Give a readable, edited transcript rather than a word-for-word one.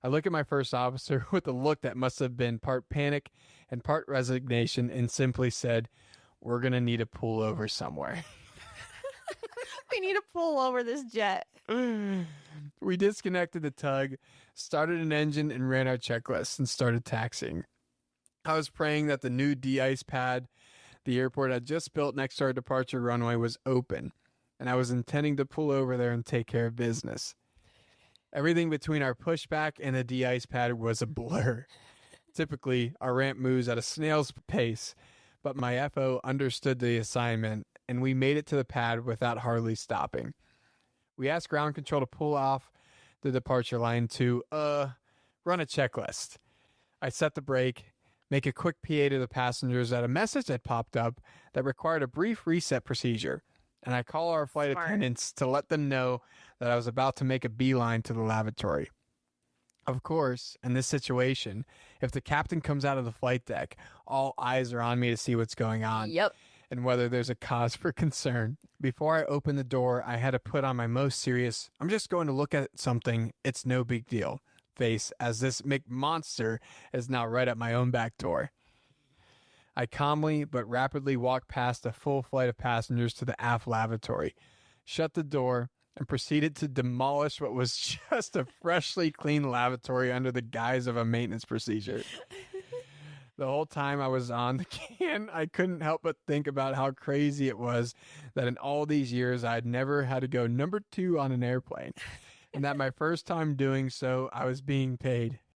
I look at my first officer with a look that must have been part panic and part resignation and simply said, "We're going to need to pull over somewhere." We need to pull over this jet. We disconnected the tug, started an engine, and ran our checklist and started taxiing. I was praying that the new de-ice pad the airport had just built next to our departure runway was open, and I was intending to pull over there and take care of business. Everything between our pushback and the de-ice pad was a blur. Typically, our ramp moves at a snail's pace, but my FO understood the assignment, and we made it to the pad without hardly stopping. We asked ground control to pull off the departure line to, run a checklist. I set the brake, make a quick PA to the passengers that a message had popped up that required a brief reset procedure, and I call our flight Smart. attendants to let them know that I was about to make a beeline to the lavatory. Of course, in this situation, if the captain comes out of the flight deck, all eyes are on me to see what's going on Yep. and whether there's a cause for concern. Before I opened the door, I had to put on my most serious, "I'm just going to look at something, it's no big deal" face, as this McMonster is now right at my own back door. I calmly but rapidly walked past a full flight of passengers to the aft lavatory, shut the door, and proceeded to demolish what was just a freshly cleaned lavatory under the guise of a maintenance procedure. The whole time I was on the can, I couldn't help but think about how crazy it was that in all these years I'd never had to go number 2 on an airplane, and that my first time doing so, I was being paid.